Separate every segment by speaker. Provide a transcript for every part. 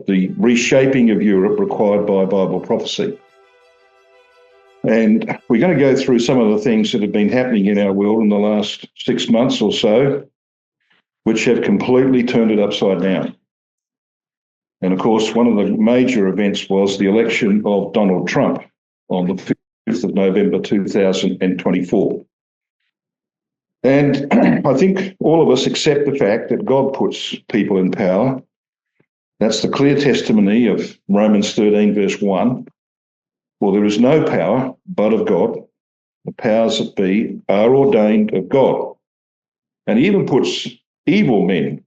Speaker 1: the reshaping of Europe required by Bible prophecy. And we're going to go through some of the things that have been happening in our world in the last 6 months or so, which have completely turned it upside down. And of course, one of the major events was the election of Donald Trump on the 5th of November 2024. And I think all of us accept the fact that God puts people in power. That's the clear testimony of Romans 13, verse 1. For there is no power but of God. The powers that be are ordained of God. And he even puts evil men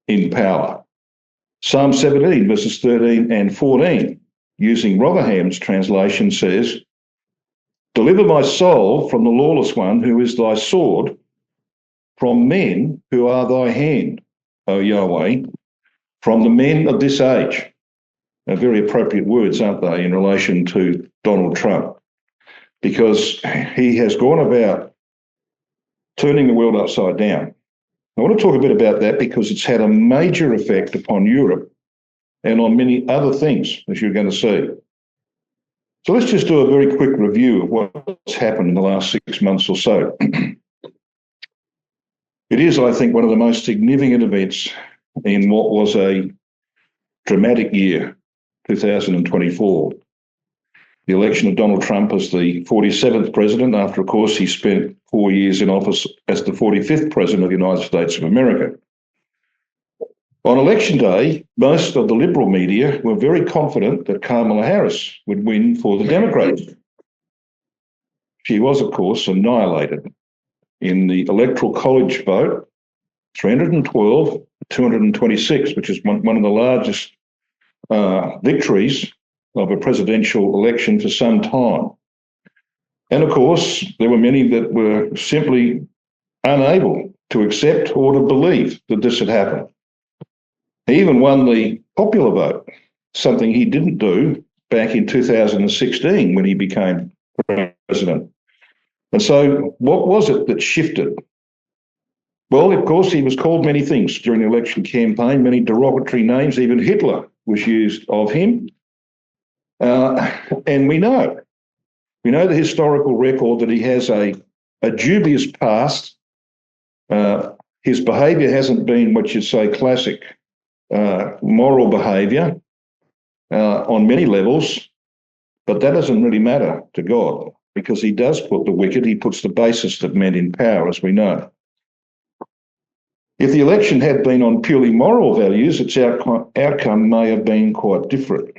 Speaker 1: in power. Psalm 17, verses 13 and 14, using Rotherham's translation, says, "Deliver my soul from the lawless one who is thy sword, from men who are thy hand, O Yahweh, from the men of this age." Now, very appropriate words, aren't they, in relation to Donald Trump, because he has gone about turning the world upside down. I want to talk a bit about that because it's had a major effect upon Europe and on many other things, as you're going to see. So let's just do a very quick review of what's happened in the last 6 months or so. It is, I think, one of the most significant events in what was a dramatic year, 2024. The election of Donald Trump as the 47th president, after, of course, he spent 4 years in office as the 45th president of the United States of America. On election day, most of the liberal media were very confident that Kamala Harris would win for the Democrats. She was, of course, annihilated in the Electoral College vote, 312 to 226, which is one of the largest victories of a presidential election for some time. And of course, there were many that were simply unable to accept or to believe that this had happened. He even won the popular vote, something he didn't do back in 2016 when he became president. And so what was it that shifted? Well, of course, he was called many things during the election campaign, many derogatory names, even Hitler was used of him. And we know the historical record that he has a dubious past. His behaviour hasn't been what you'd say classic moral behaviour on many levels, but that doesn't really matter to God because he does put the wicked, he puts the basest of men in power, as we know. If the election had been on purely moral values, its outcome may have been quite different.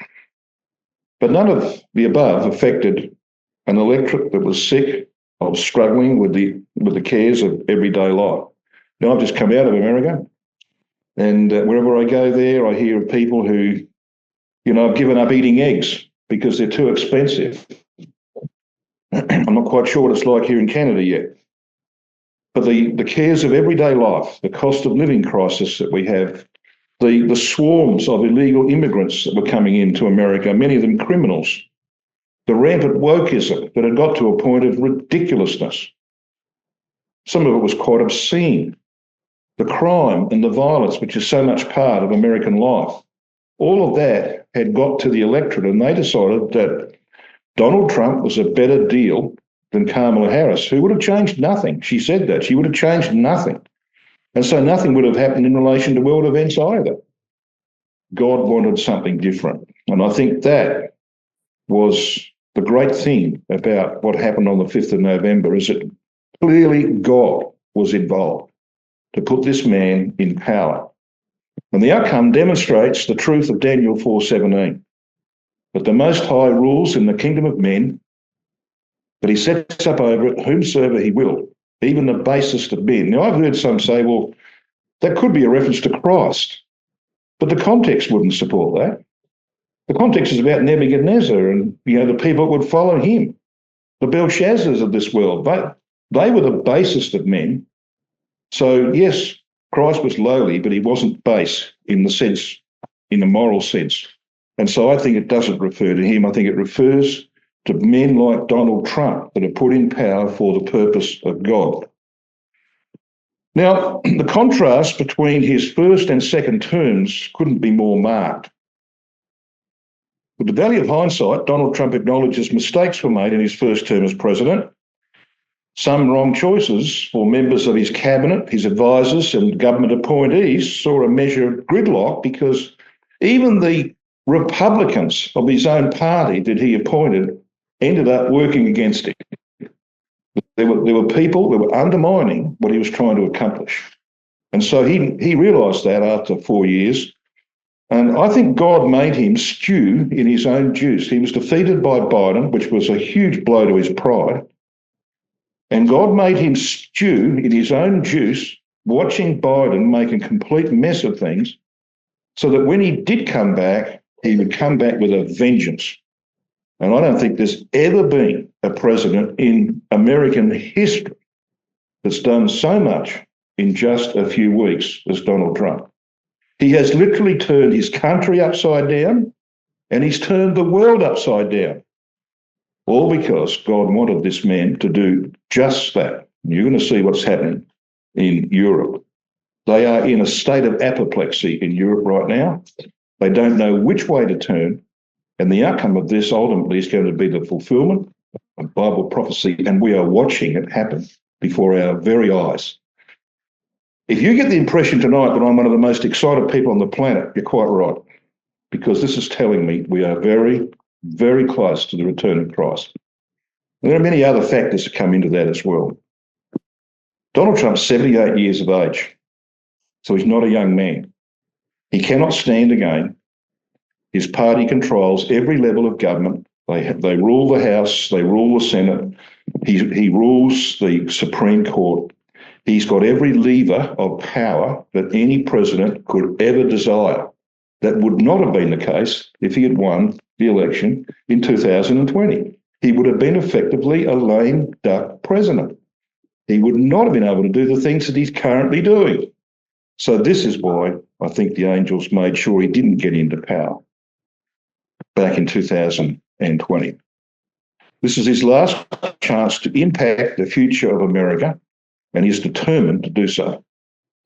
Speaker 1: But none of the above affected an electorate that was sick of struggling with the cares of everyday life. Now, I've just come out of America, and wherever I go there, I hear of people who, have given up eating eggs because they're too expensive. I'm not quite sure what it's like here in Canada yet. But the cares of everyday life, the cost of living crisis that we have, the swarms of illegal immigrants that were coming into America, many of them criminals, the rampant wokeism that had got to a point of ridiculousness. Some of it was quite obscene. The crime and the violence, which is so much part of American life, all of that had got to the electorate, and they decided that Donald Trump was a better deal than Kamala Harris, who would have changed nothing. She said that. She would have changed nothing. And so nothing would have happened in relation to world events either. God wanted something different. And I think that was the great thing about what happened on the 5th of November, is that clearly God was involved to put this man in power. And the outcome demonstrates the truth of Daniel 4:17. But the Most High rules in the kingdom of men, but he sets up over it whomsoever he will, even the basest of men. Now, I've heard some say, well, that could be a reference to Christ, but the context wouldn't support that. The context is about Nebuchadnezzar and, the people that would follow him, the Belshazzars of this world. They were the basest of men. So, yes, Christ was lowly, but he wasn't base in the moral sense. And so I think it doesn't refer to him. I think it refers to men like Donald Trump that are put in power for the purpose of God. Now, the contrast between his first and second terms couldn't be more marked. With the value of hindsight, Donald Trump acknowledges mistakes were made in his first term as president. Some wrong choices for members of his cabinet, his advisors and government appointees saw a measure of gridlock because even the Republicans of his own party that he appointed ended up working against him. There were people that were undermining what he was trying to accomplish. And so he realised that after 4 years. And I think God made him stew in his own juice. He was defeated by Biden, which was a huge blow to his pride. And God made him stew in his own juice, watching Biden make a complete mess of things, so that when he did come back, he would come back with a vengeance. And I don't think there's ever been a president in American history that's done so much in just a few weeks as Donald Trump. He has literally turned his country upside down, and he's turned the world upside down. All because God wanted this man to do just that. You're going to see what's happening in Europe. They are in a state of apoplexy in Europe right now. They don't know which way to turn. And the outcome of this ultimately is going to be the fulfillment of Bible prophecy. And we are watching it happen before our very eyes. If you get the impression tonight that I'm one of the most excited people on the planet, you're quite right. Because this is telling me we are very, very close to the return of Christ. And there are many other factors that come into that as well. Donald Trump's 78 years of age, so he's not a young man. He cannot stand again. His party controls every level of government. They rule the House, they rule the Senate. He rules the Supreme Court. He's got every lever of power that any president could ever desire. That would not have been the case if he had won the election in 2020. He would have been effectively a lame duck president. He would not have been able to do the things that he's currently doing. So this is why I think the angels made sure he didn't get into power back in 2020. This is his last chance to impact the future of America, and he's determined to do so.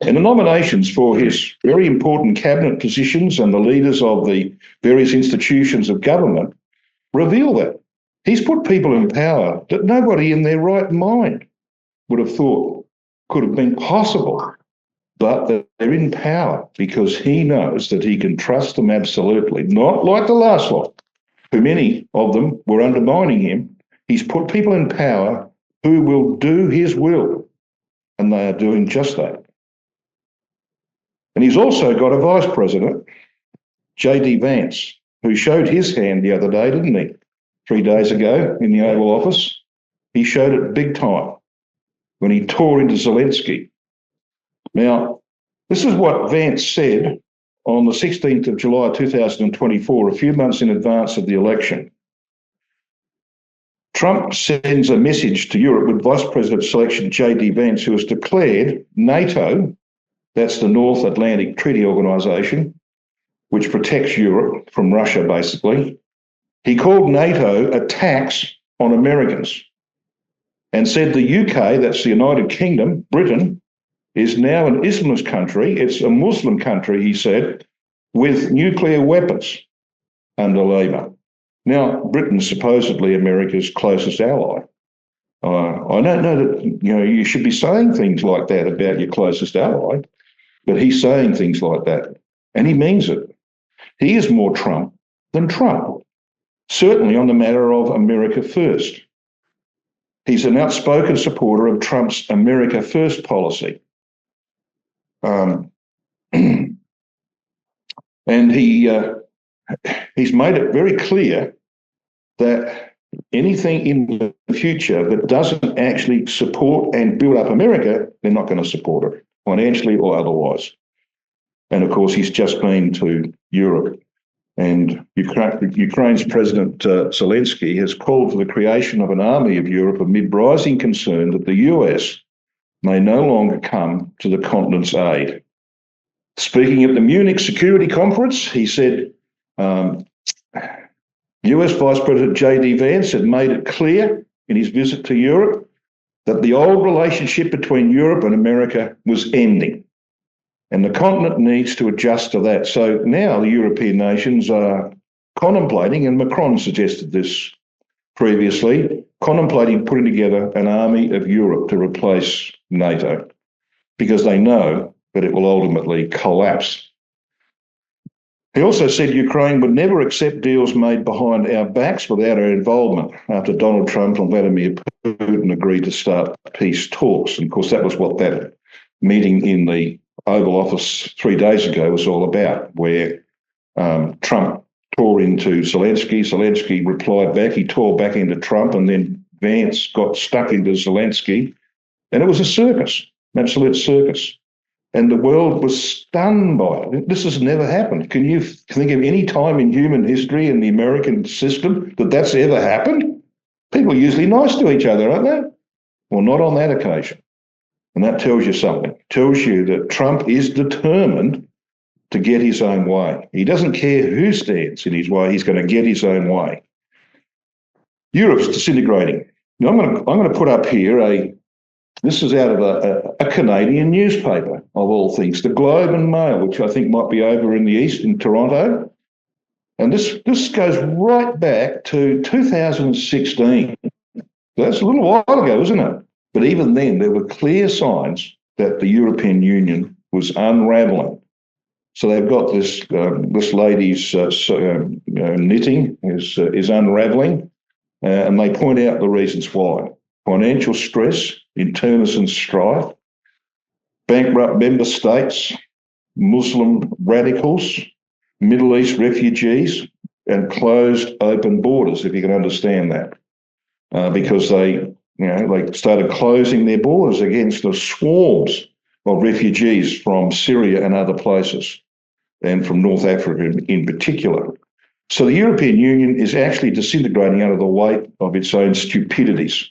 Speaker 1: And the nominations for his very important cabinet positions and the leaders of the various institutions of government reveal that. He's put people in power that nobody in their right mind would have thought could have been possible, but that they're in power because he knows that he can trust them absolutely, not like the last lot, who many of them were undermining him. He's put people in power who will do his will, and they are doing just that. And he's also got a vice president, J.D. Vance, who showed his hand the other day, didn't he? 3 days ago in the Oval Office. He showed it big time when he tore into Zelensky. Now, this is what Vance said on the 16th of July 2024, a few months in advance of the election. Trump sends a message to Europe with Vice President selection J.D. Vance, who has declared NATO, that's the North Atlantic Treaty Organisation, which protects Europe from Russia, basically. He called NATO a tax on Americans and said the UK, that's the United Kingdom, Britain, is now an Islamist country. It's a Muslim country, he said, with nuclear weapons under Labour. Now, Britain's supposedly America's closest ally. I don't know that you should be saying things like that about your closest ally, but he's saying things like that, and he means it. He is more Trump than Trump, certainly on the matter of America First. He's an outspoken supporter of Trump's America First policy. And he's made it very clear that anything in the future that doesn't actually support and build up America, they're not going to support it, financially or otherwise. And of course, he's just been to Europe. And Ukraine's President Zelensky has called for the creation of an army of Europe amid rising concern that the US may no longer come to the continent's aid. Speaking at the Munich Security Conference, he said US Vice President J.D. Vance had made it clear in his visit to Europe that the old relationship between Europe and America was ending, and the continent needs to adjust to that. So now the European nations are contemplating, and Macron suggested this previously, contemplating putting together an army of Europe to replace NATO because they know that it will ultimately collapse. He also said Ukraine would never accept deals made behind our backs without our involvement after Donald Trump and Vladimir Putin agreed to start peace talks. And of course, that was what that meeting in the Oval Office 3 days ago was all about, where Trump tore into Zelensky. Zelensky replied back. He tore back into Trump, and then Vance got stuck into Zelensky. And it was a circus, an absolute circus. And the world was stunned by it. This has never happened. Can you think of any time in human history in the American system that that's ever happened? People are usually nice to each other, aren't they? Well, not on that occasion. And that tells you something. It tells you that Trump is determined to get his own way. He doesn't care who stands in his way. He's going to get his own way. Europe's disintegrating. Now, I'm going to put up here this is out of a Canadian newspaper, of all things, the Globe and Mail, which I think might be over in the east in Toronto. And this goes right back to 2016. That's a little while ago, isn't it? But even then, there were clear signs that the European Union was unraveling. So they've got this lady's knitting is unraveling, and they point out the reasons why. Financial stress, internecine strife, bankrupt member states, Muslim radicals, Middle East refugees, and closed open borders, if you can understand that, because they started closing their borders against the swarms of refugees from Syria and other places, and from North Africa in particular. So the European Union is actually disintegrating under the weight of its own stupidities.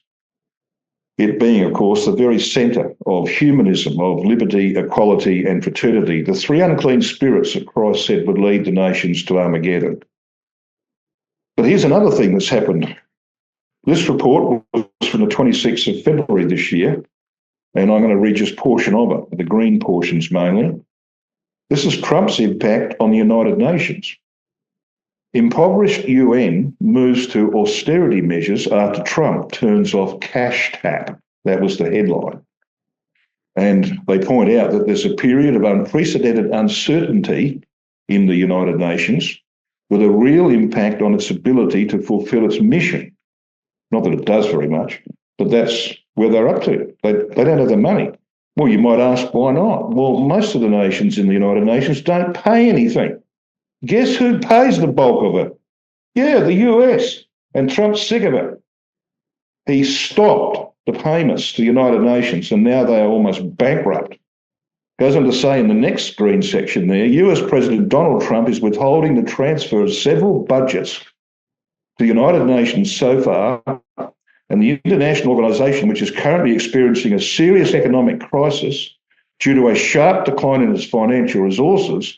Speaker 1: It being, of course, the very centre of humanism, of liberty, equality, and fraternity, the three unclean spirits that Christ said would lead the nations to Armageddon. But here's another thing that's happened. This report was from the 26th of February this year, and I'm going to read just a portion of it, the green portions mainly. This is Trump's impact on the United Nations. Impoverished UN moves to austerity measures after Trump turns off cash tap. That was the headline. And they point out that there's a period of unprecedented uncertainty in the United Nations with a real impact on its ability to fulfill its mission. Not that it does very much, but that's where they're up to. They don't have the money. Well, you might ask, why not? Well, most of the nations in the United Nations don't pay anything. Guess who pays the bulk of it? Yeah, the US. And Trump's sick of it. He stopped the payments to the United Nations, and now they are almost bankrupt. Goes on to say in the next green section there, US President Donald Trump is withholding the transfer of several budgets to the United Nations so far, and the international organisation, which is currently experiencing a serious economic crisis due to a sharp decline in its financial resources,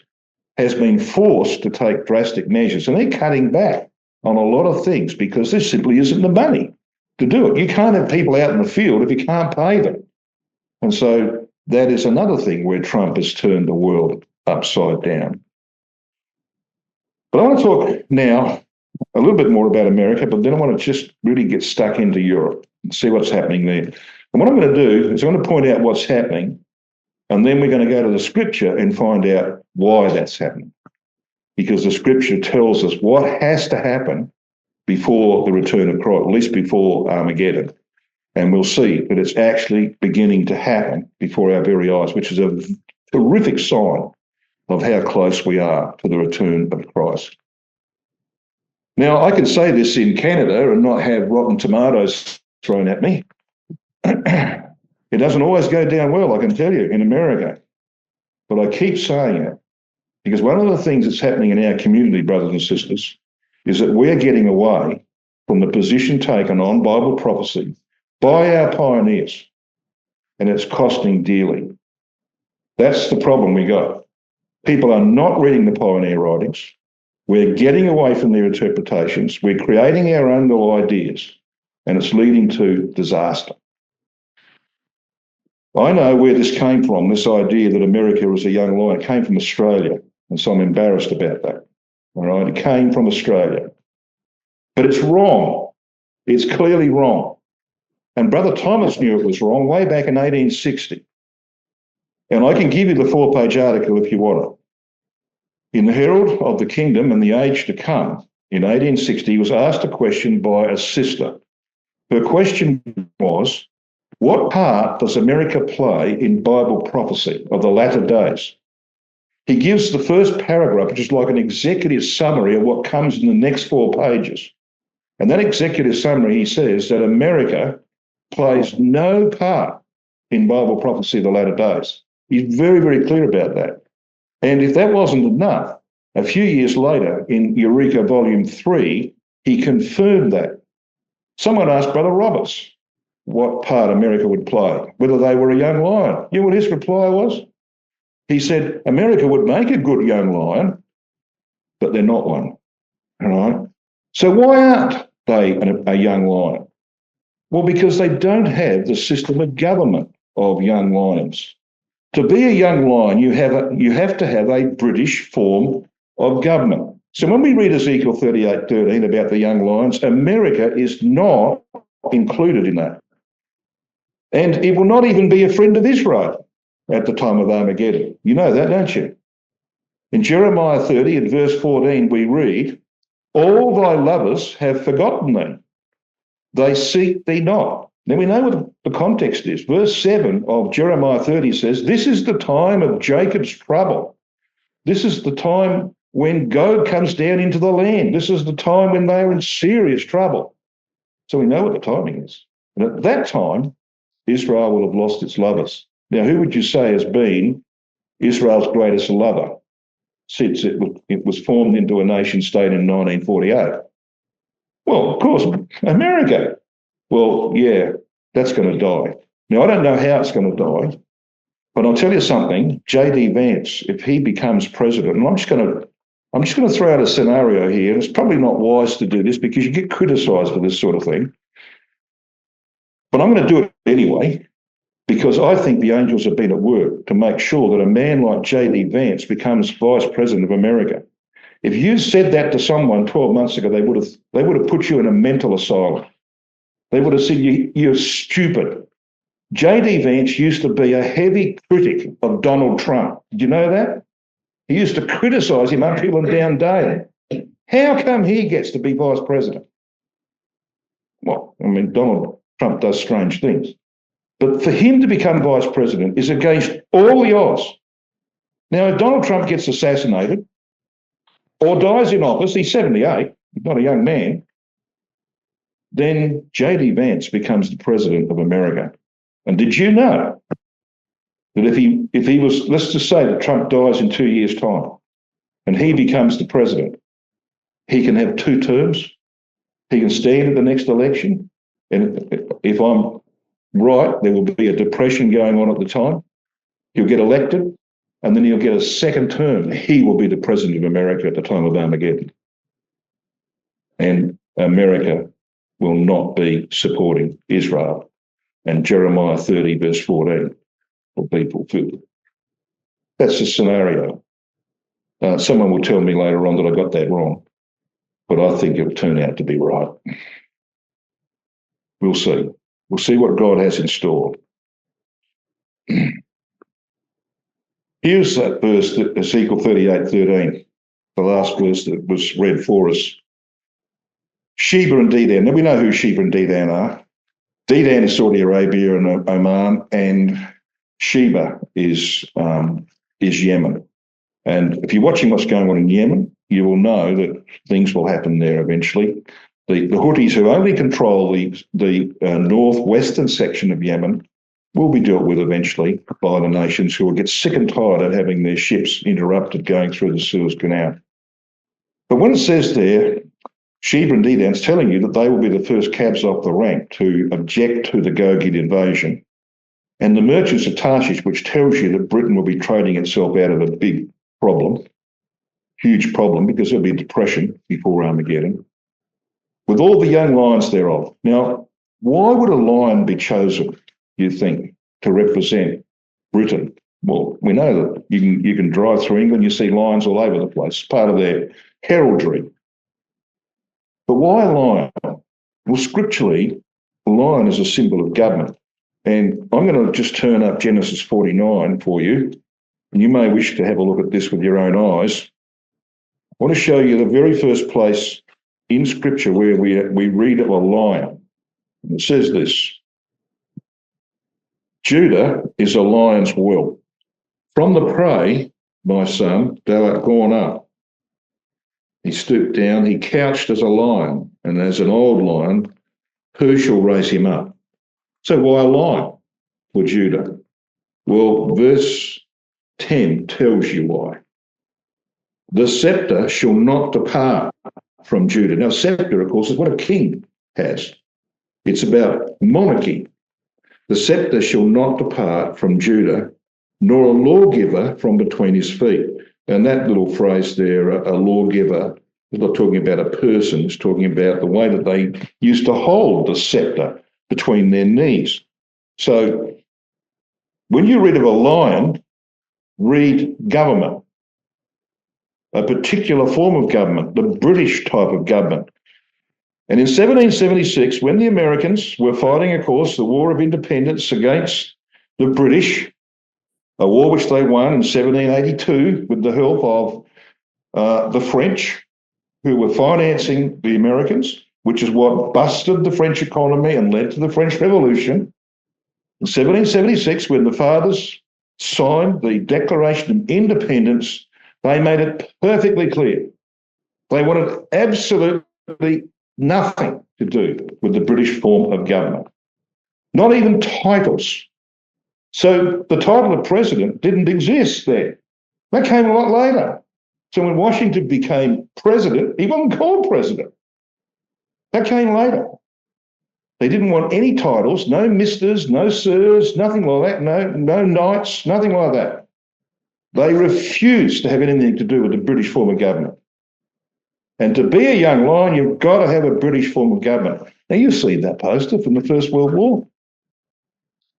Speaker 1: has been forced to take drastic measures. And they're cutting back on a lot of things because there simply isn't the money to do it. You can't have people out in the field if you can't pay them. And so that is another thing where Trump has turned the world upside down. But I want to talk now a little bit more about America, but then I want to just really get stuck into Europe and see what's happening there. And what I'm going to do is I'm going to point out what's happening, and then we're going to go to the scripture and find out why that's happening. Because the scripture tells us what has to happen before the return of Christ, at least before Armageddon. And we'll see that it's actually beginning to happen before our very eyes, which is a terrific sign of how close we are to the return of Christ. Now, I can say this in Canada and not have rotten tomatoes thrown at me. It doesn't always go down well, I can tell you, in America. But I keep saying it because one of the things that's happening in our community, brothers and sisters, is that we're getting away from the position taken on Bible prophecy by our pioneers, and it's costing dearly. That's the problem we got. People are not reading the pioneer writings. We're getting away from their interpretations. We're creating our own little ideas, and it's leading to disaster. I know where this came from, this idea that America was a young lion. It came from Australia, and so I'm embarrassed about that. all right? It came from Australia. But it's wrong. It's clearly wrong. And Brother Thomas knew it was wrong way back in 1860. And I can give you the 4-page article if you want it. In the Herald of the Kingdom and the Age to Come, in 1860, he was asked a question by a sister. Her question was, what part does America play in Bible prophecy of the latter days? He gives the first paragraph, which is like an executive summary of what comes in the next 4 pages. And that executive summary, he says that America plays no part in Bible prophecy of the latter days. He's very, very clear about that. And if that wasn't enough, a few years later in Eureka Volume 3, he confirmed that. Someone asked Brother Roberts what part America would play, whether they were a young lion. You know what his reply was? He said, America would make a good young lion, but they're not one. All right? So why aren't they a young lion? Well, because they don't have the system of government of young lions. To be a young lion, you have to have a British form of government. So when we read Ezekiel 38:13 about the young lions, America is not included in that. And it will not even be a friend of Israel at the time of Armageddon. You know that, don't you? In Jeremiah 30 and verse 14, we read, all thy lovers have forgotten thee. They seek thee not. Now we know what the context is. Verse 7 of Jeremiah 30 says, this is the time of Jacob's trouble. This is the time when Gog comes down into the land. This is the time when they are in serious trouble. So we know what the timing is. And at that time, Israel will have lost its lovers. Now, who would you say has been Israel's greatest lover since it was formed into a nation state in 1948? Well, of course, America. Well, yeah, that's going to die. Now, I don't know how it's going to die, but I'll tell you something. J.D. Vance, if he becomes president, and I'm just going to throw out a scenario here, and it's probably not wise to do this because you get criticised for this sort of thing, but I'm going to do it anyway because I think the angels have been at work to make sure that a man like J.D. Vance becomes vice president of America. If you said that to someone 12 months ago, they would have put you in a mental asylum. They would have said you're stupid. J.D. Vance used to be a heavy critic of Donald Trump. Did you know that? He used to criticise him uphill and down daily. How come he gets to be vice president? Well, I mean, Donald Trump does strange things. But for him to become vice president is against all the odds. Now, if Donald Trump gets assassinated or dies in office, he's 78, he's not a young man, then J.D. Vance becomes the president of America. And did you know that if he was, let's just say that Trump dies in 2 years' time and he becomes the president, he can have 2 terms. He can stand at the next election. And if I'm right, there will be a depression going on at the time. He'll get elected and then he'll get a second term. He will be the president of America at the time of Armageddon. And America will not be supporting Israel. And Jeremiah 30 verse 14 will be fulfilled. That's the scenario. Someone will tell me later on that I got that wrong, but I think it'll turn out to be right. We'll see. We'll see what God has in store. Here's that verse, Ezekiel 38:13, the last verse that was read for us. Sheba and Dedan. Now we know who Sheba and Dedan are. Dedan is Saudi Arabia and Oman, and Sheba is Yemen. And if you're watching what's going on in Yemen, you will know that things will happen there eventually. The Houthis, who only control the northwestern section of Yemen, will be dealt with eventually by the nations who will get sick and tired of having their ships interrupted going through the Suez Canal. But when it says there, Sheba and Dedan, it's telling you that they will be the first cabs off the rank to object to the Gogian invasion. And the merchants of Tarshish, which tells you that Britain will be trading itself out of a big problem, huge problem, because there'll be depression before Armageddon, with all the young lions thereof. Now, why would a lion be chosen, you think, to represent Britain? Well, we know that you can drive through England, you see lions all over the place. Part of their heraldry. But why a lion? Well, scripturally, a lion is a symbol of government. And I'm going to just turn up Genesis 49 for you. And you may wish to have a look at this with your own eyes. I want to show you the very first place in Scripture where we read of a lion. And it says this: Judah is a lion's whelp. From the prey, my son, thou art gone up. He stooped down, he couched as a lion, and as an old lion, who shall raise him up? So why a lion for Judah? Well, verse 10 tells you why. The scepter shall not depart from Judah. Now, scepter, of course, is what a king has. It's about monarchy. The scepter shall not depart from Judah, nor a lawgiver from between his feet. And that little phrase there, a lawgiver, is not talking about a person, it's talking about the way that they used to hold the scepter between their knees. So when you read of a lion, read government, a particular form of government, the British type of government. And in 1776, when the Americans were fighting, of course, the War of Independence against the British, a war which they won in 1782 with the help of the French, who were financing the Americans, which is what busted the French economy and led to the French Revolution. In 1776, when the fathers signed the Declaration of Independence, they made it perfectly clear they wanted absolutely nothing to do with the British form of government, not even titles. So the title of president didn't exist there. That came a lot later. So when Washington became president, he wasn't called president. That came later. They didn't want any titles, no misters, no sirs, nothing like that, no knights, nothing like that. They refused to have anything to do with the British form of government. And to be a young lion, you've got to have a Britich form of government. Now, you've seen that poster from the First World War.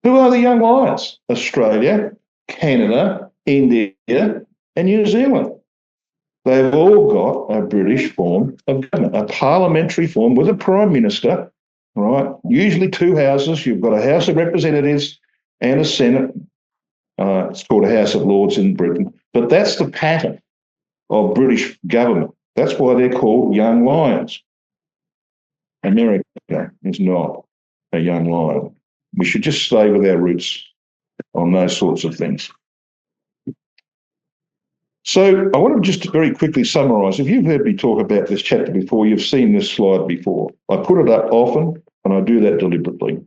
Speaker 1: Who are the young lions? Australia, Canada, India, and New Zealand. They've all got a British form of government, a parliamentary form with a prime minister, right? Usually two houses. You've got a House of Representatives and a Senate. It's called a House of Lords in Britain. But that's the pattern of British government. That's why they're called young lions. America is not a young lion. We should just stay with our roots on those sorts of things. So I want to just very quickly summarise. If you've heard me talk about this chapter before, you've seen this slide before. I put it up often, and I do that deliberately.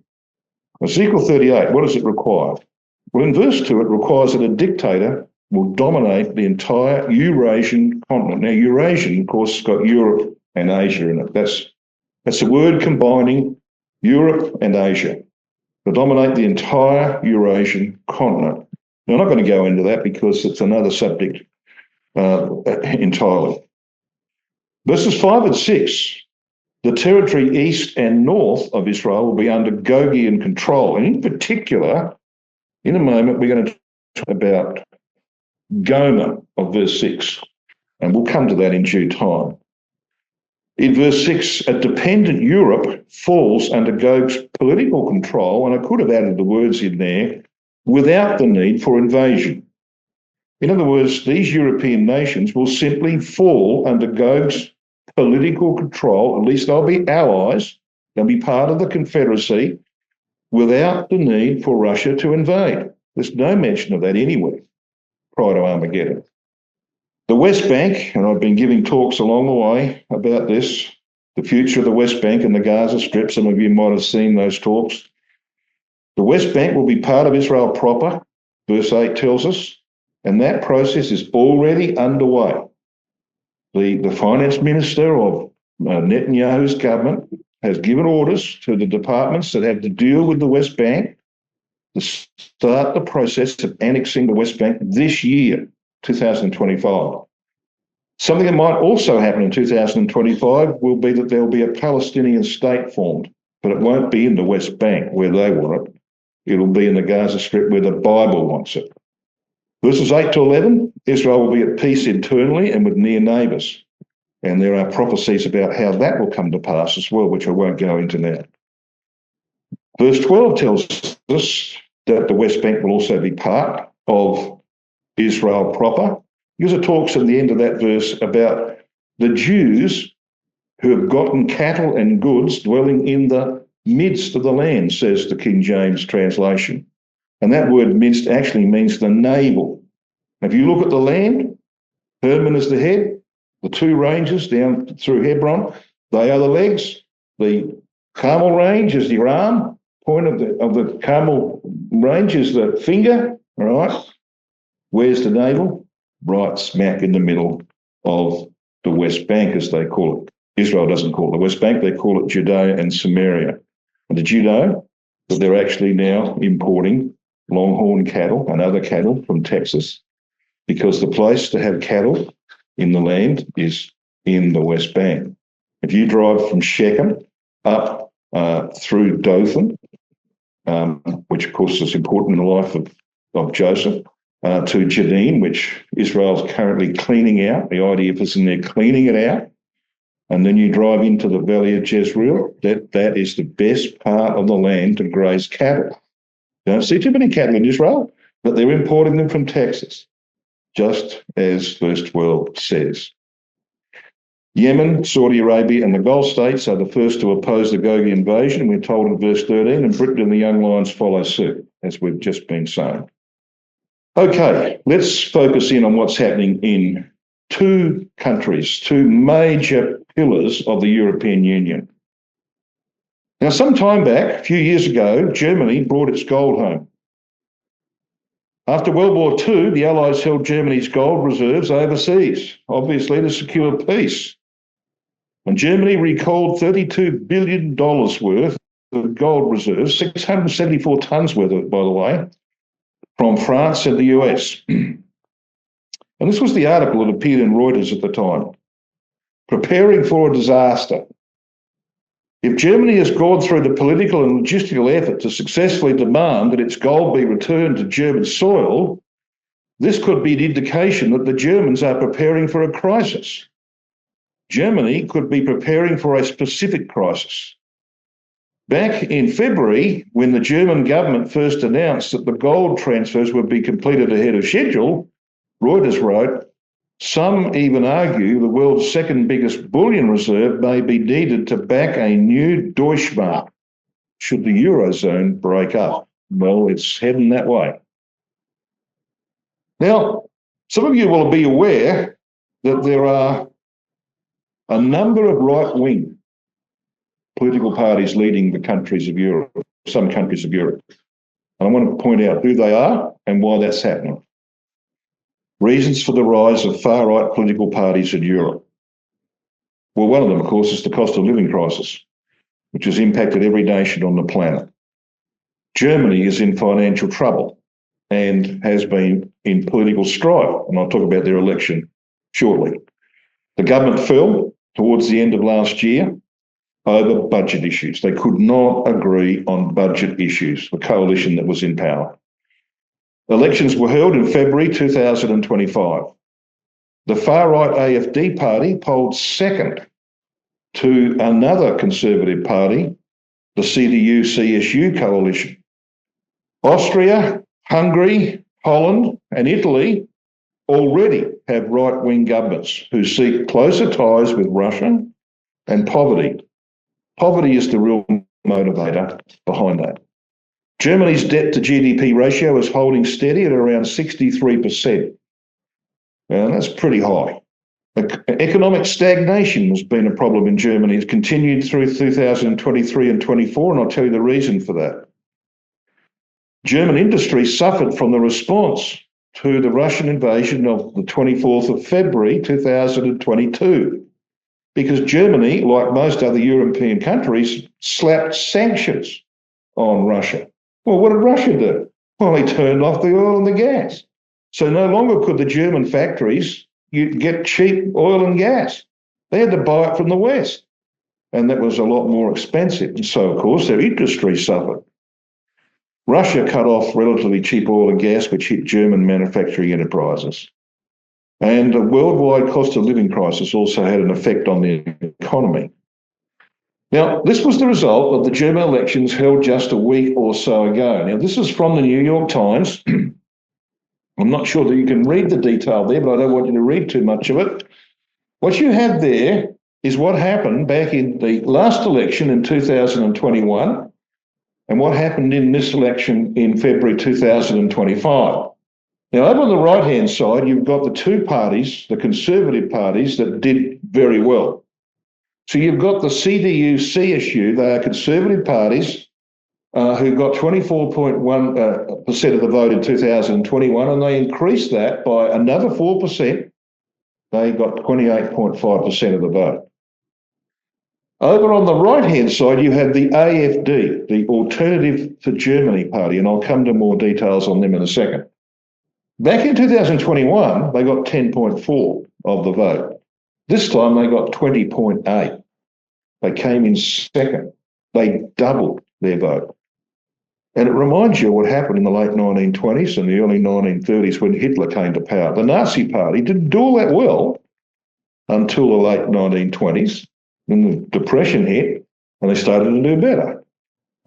Speaker 1: Ezekiel 38, what does it require? Well, in verse 2, it requires that a dictator will dominate the entire Eurasian continent. Now, Eurasian, of course, has got Europe and Asia in it. That's a word combining Europe and Asia to dominate the entire Eurasian continent. Now, I'm not going to go into that because it's another subject entirely. Verses 5 and 6, the territory east and north of Israel will be under Gogian control. And in particular, in a moment, we're going to talk about Gomer of verse 6, and we'll come to that in due time. In verse 6, a dependent Europe falls under Gog's political control, and I could have added the words in there, without the need for invasion. In other words, these European nations will simply fall under Gog's political control. At least they'll be allies, they'll be part of the Confederacy, without the need for Russia to invade. There's no mention of that anywhere prior to Armageddon. The West Bank, and I've been giving talks along the way about this, the future of the West Bank and the Gaza Strip. Some of you might have seen those talks. The West Bank will be part of Israel proper, verse 8 tells us, and that process is already underway. The finance minister of Netanyahu's government has given orders to the departments that have to deal with the West Bank to start the process of annexing the West Bank this year, 2025. Something that might also happen in 2025 will be that there will be a Palestinian state formed, but it won't be in the West Bank where they want it. It'll be in the Gaza Strip where the Bible wants it. Verses 8 to 11, Israel will be at peace internally and with near neighbours. And there are prophecies about how that will come to pass as well, which I won't go into now. Verse 12 tells us that the West Bank will also be part of Israel proper, because it talks at the end of that verse about the Jews who have gotten cattle and goods dwelling in the midst of the land, says the King James translation. And that word midst actually means the navel. If you look at the land, Hermon is the head, the two ranges down through Hebron, they are the legs. The Carmel range is your arm. Point of the Carmel range is the finger, all right? Where's the navel? Right smack in the middle of the West Bank, as they call it. Israel doesn't call it the West Bank, they call it Judea and Samaria. And did you know that they're actually now importing longhorn cattle and other cattle from Texas? Because the place to have cattle in the land is in the West Bank. If you drive from Shechem up through Dothan, which of course is important in the life of Joseph, to Jadin, which Israel's currently cleaning out. The IDF is in there cleaning it out. And then you drive into the valley of Jezreel. That is the best part of the land to graze cattle. You don't see too many cattle in Israel, but they're importing them from Texas, just as verse 12 says. Yemen, Saudi Arabia, and the Gulf states are the first to oppose the Gogian invasion, we're told in verse 13, and Britain and the Young Lions follow suit, as we've just been saying. Okay, let's focus in on what's happening in two countries, two major pillars of the European Union. Now, some time back, a few years ago, Germany brought its gold home. After World War II, the Allies held Germany's gold reserves overseas, obviously to secure peace. And Germany recalled $32 billion worth of gold reserves, 674 tonnes worth of it, by the way, from France and the US. And this was the article that appeared in Reuters at the time. Preparing for a disaster. If Germany has gone through the political and logistical effort to successfully demand that its gold be returned to German soil, this could be an indication that the Germans are preparing for a crisis. Germany could be preparing for a specific crisis. Back in February, when the German government first announced that the gold transfers would be completed ahead of schedule, Reuters wrote, some even argue the world's second biggest bullion reserve may be needed to back a new Deutschmark should the Eurozone break up. Well, it's heading that way. Now, some of you will be aware that there are a number of right-wing political parties leading the countries of Europe, some countries of Europe. And I want to point out who they are and why that's happening. Reasons for the rise of far-right political parties in Europe. Well, one of them, of course, is the cost of living crisis, which has impacted every nation on the planet. Germany is in financial trouble and has been in political strife, and I'll talk about their election shortly. The government fell towards the end of last year over budget issues. They could not agree on budget issues, the coalition that was in power. Elections were held in February 2025. The far-right AfD party polled second to another conservative party, the CDU-CSU coalition. Austria, Hungary, Holland and Italy already have right-wing governments who seek closer ties with Russia and poverty. Poverty is the real motivator behind that. Germany's debt to GDP ratio is holding steady at around 63%. Now, that's pretty high. Economic stagnation has been a problem in Germany. It's continued through 2023 and 24, and I'll tell you the reason for that. German industry suffered from the response to the Russian invasion of the 24th of February 2022, because Germany, like most other European countries, slapped sanctions on Russia. Well, what did Russia do? Well, they turned off the oil and the gas. So no longer could the German factories get cheap oil and gas. They had to buy it from the West, and that was a lot more expensive. And so, of course, their industry suffered. Russia cut off relatively cheap oil and gas, which hit German manufacturing enterprises. And the worldwide cost of living crisis also had an effect on the economy. Now, this was the result of the German elections held just a week or so ago. Now, this is from the New York Times. I'm not sure that you can read the detail there, but I don't want you to read too much of it. What you have there is what happened back in the last election in 2021 and what happened in this election in February 2025. Now, over on the right-hand side, you've got the two parties, the conservative parties, that did very well. So you've got the CDU, CSU, they are conservative parties who got 24.1% of the vote in 2021, and they increased that by another 4%. They got 28.5% of the vote. Over on the right-hand side, you have the AfD, the Alternative for Germany Party, and I'll come to more details on them in a second. Back in 2021, they got 10.4 of the vote. This time they got 20.8. They came in second. They doubled their vote. And it reminds you of what happened in the late 1920s and the early 1930s when Hitler came to power. The Nazi Party didn't do all that well until the late 1920s when the Depression hit and they started to do better.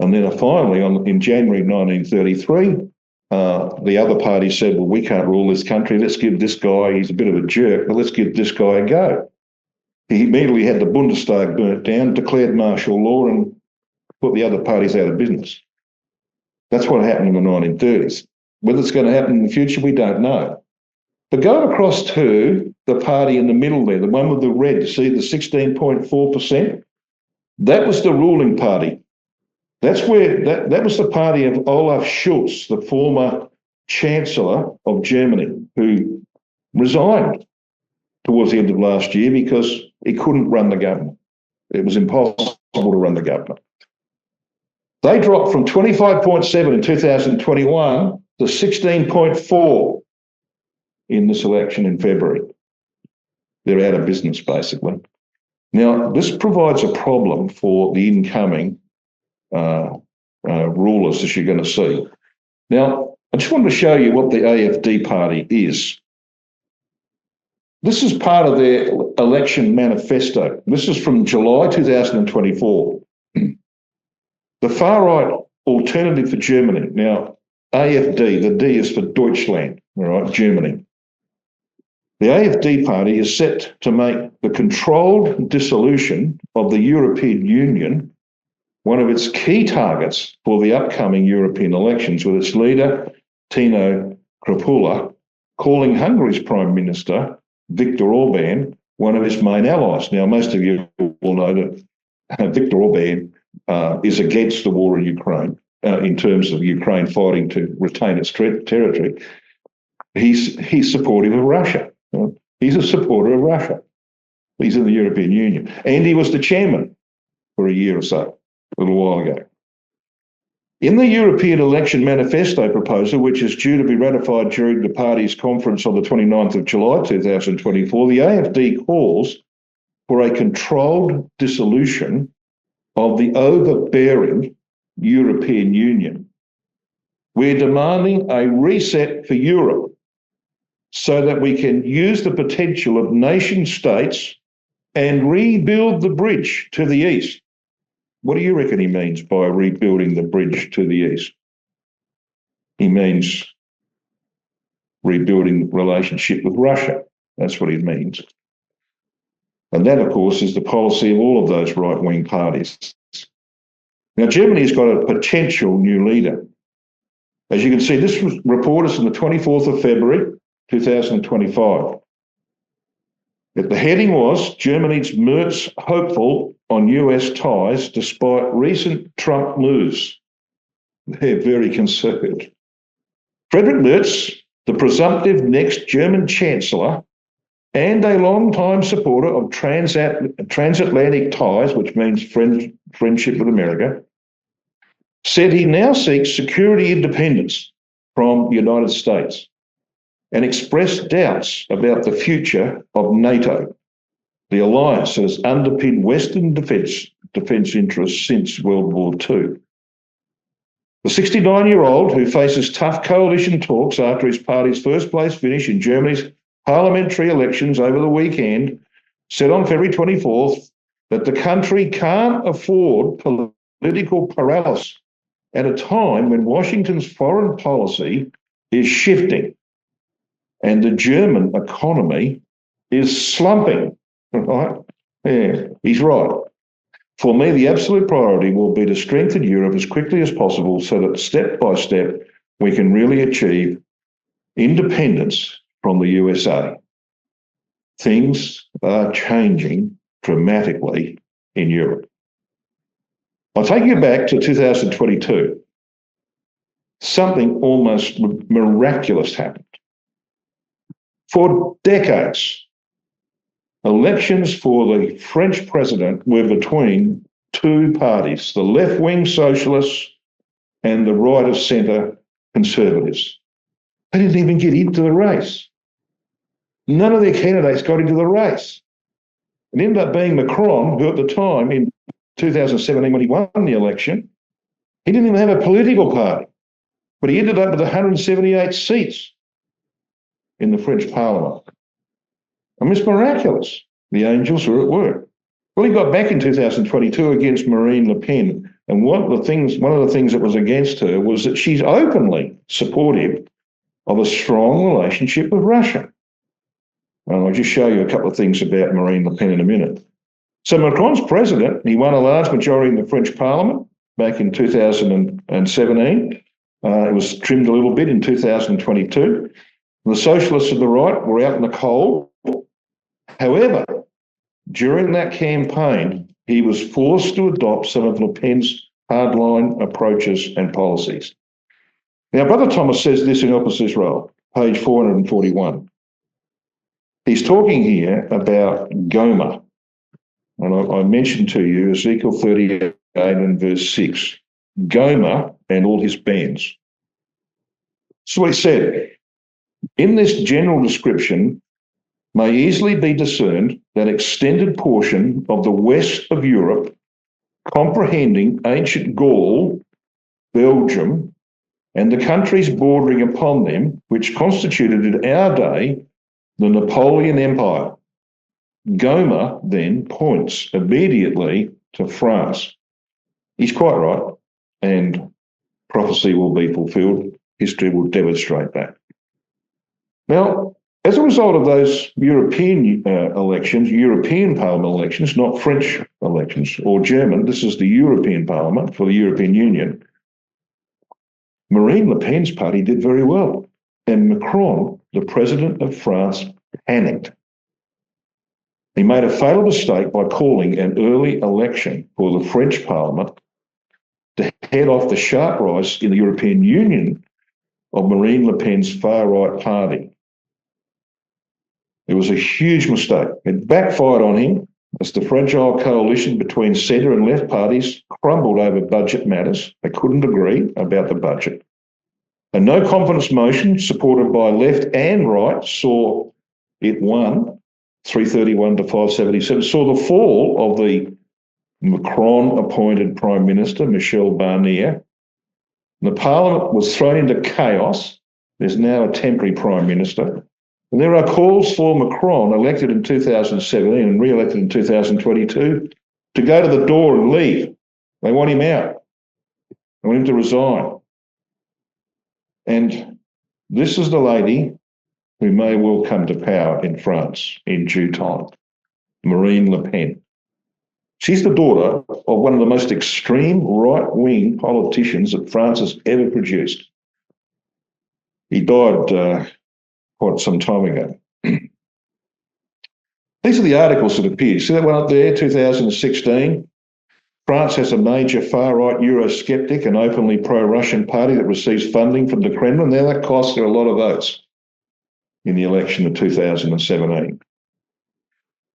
Speaker 1: And then finally, in January 1933, the other party said, well, we can't rule this country. Let's give this guy, he's a bit of a jerk, but let's give this guy a go. He immediately had the Bundestag burnt down, declared martial law, and put the other parties out of business. That's what happened in the 1930s. Whether it's going to happen in the future, we don't know. But going across to the party in the middle there, the one with the red, you see the 16.4%? That was the ruling party. That's where that was the party of Olaf Scholz, the former Chancellor of Germany, who resigned towards the end of last year because he couldn't run the government. It was impossible to run the government. They dropped from 25.7 in 2021 to 16.4 in this election in February. They're out of business, basically. Now, this provides a problem for the incoming rulers, as you're going to see. Now, I just wanted to show you what the AfD party is. This is part of their election manifesto. This is from July 2024. The far-right Alternative for Germany. Now, AfD, the D is for Deutschland, all right, Germany. The AfD party is set to make the controlled dissolution of the European Union one of its key targets for the upcoming European elections, with its leader, Tino Kruppula, calling Hungary's Prime Minister, Viktor Orban, one of his main allies. Now, most of you will know that Viktor Orban is against the war in Ukraine in terms of Ukraine fighting to retain its territory. He's supportive of Russia. He's a supporter of Russia. He's in the European Union. And he was the chairman for a year or so, a little while ago. In the European Election Manifesto proposal, which is due to be ratified during the party's conference on the 29th of July 2024, the AfD calls for a controlled dissolution of the overbearing European Union. We're demanding a reset for Europe so that we can use the potential of nation states and rebuild the bridge to the east. What do you reckon he means by rebuilding the bridge to the east? He means rebuilding relationship with Russia. That's what he means. And that, of course, is the policy of all of those right-wing parties. Now, Germany's got a potential new leader. As you can see, this report is on the 24th of February, 2025. The heading was, Germany's Merz hopeful on US ties despite recent Trump moves. They're very conservative. Friedrich Merz, the presumptive next German Chancellor and a long-time supporter of transatlantic ties, which means friendship with America, said he now seeks security independence from the United States and expressed doubts about the future of NATO. The alliance has underpinned Western defence interests since World War II. The 69-year-old, who faces tough coalition talks after his party's first-place finish in Germany's parliamentary elections over the weekend said on February 24th that the country can't afford political paralysis at a time when Washington's foreign policy is shifting and the German economy is slumping. Right? Yeah, he's right. For me, the absolute priority will be to strengthen Europe as quickly as possible so that step by step we can really achieve independence from the USA. Things are changing dramatically in Europe. I'll take you back to 2022. Something almost miraculous happened. For decades, elections for the French president were between two parties, the left-wing socialists and the right-of-centre conservatives. They didn't even get into the race. None of their candidates got into the race. It ended up being Macron, who at the time in 2017, when he won the election, he didn't even have a political party, but he ended up with 178 seats in the French parliament. I mean, it's miraculous. The angels were at work. Well, he got back in 2022 against Marine Le Pen, and one of the things that was against her was that she's openly supportive of a strong relationship with Russia. And I'll just show you a couple of things about Marine Le Pen in a minute. So Macron's president, he won a large majority in the French parliament back in 2017. It was trimmed a little bit in 2022. The socialists of the right were out in the cold. However, during that campaign, he was forced to adopt some of Le Pen's hardline approaches and policies. Now, Brother Thomas says this in Opposite Role, page 441. He's talking here about Gomer. And I mentioned to you Ezekiel 38 and verse 6, Gomer and all his bands. So he said, in this general description may easily be discerned that extended portion of the west of Europe, comprehending ancient Gaul, Belgium, and the countries bordering upon them, which constituted in our day the Napoleon Empire. Gomer then points immediately to France. He's quite right, and prophecy will be fulfilled. History will demonstrate that. Now, as a result of those European elections, European Parliament elections, not French elections or German, this is the European Parliament for the European Union, Marine Le Pen's party did very well. And Macron, the president of France, panicked. He made a fatal mistake by calling an early election for the French Parliament to head off the sharp rise in the European Union of Marine Le Pen's far-right party. It was a huge mistake. It backfired on him as the fragile coalition between centre and left parties crumbled over budget matters. They couldn't agree about the budget. A no confidence motion supported by left and right saw it won 331 to 577, saw the fall of the Macron-appointed Prime Minister, Michel Barnier. The Parliament was thrown into chaos. There's now a temporary Prime Minister. And there are calls for Macron, elected in 2017 and re-elected in 2022, to go to the door and leave. They want him out. They want him to resign. And this is the lady who may well come to power in France in due time, Marine Le Pen. She's the daughter of one of the most extreme right-wing politicians that France has ever produced. He died quite some time ago. These are the articles that appear. See that one up there, 2016? France has a major far-right Eurosceptic and openly pro-Russian party that receives funding from the Kremlin. Now that cost her a lot of votes in the election of 2017.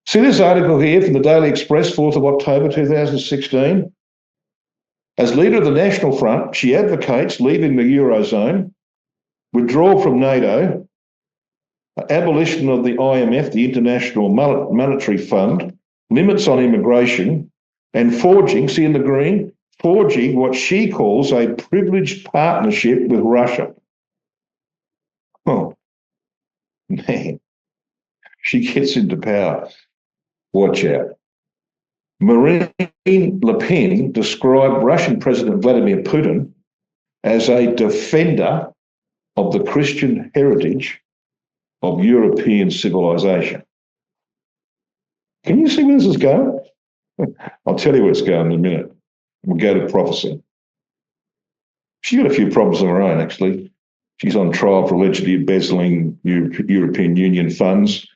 Speaker 1: See this article here from the Daily Express, 4th of October 2016? As leader of the National Front, she advocates leaving the Eurozone, withdrawal from NATO, abolition of the IMF, the International Monetary Fund, limits on immigration, and forging, see in the green, forging what she calls a privileged partnership with Russia. Oh, man. she gets into power. Watch out. Marine Le Pen described Russian President Vladimir Putin as a defender of the Christian heritage of European civilization. Can you see where this is going? I'll tell you where it's going in a minute. We'll go to prophecy. She's got a few problems of her own, actually. She's on trial for allegedly embezzling European Union funds.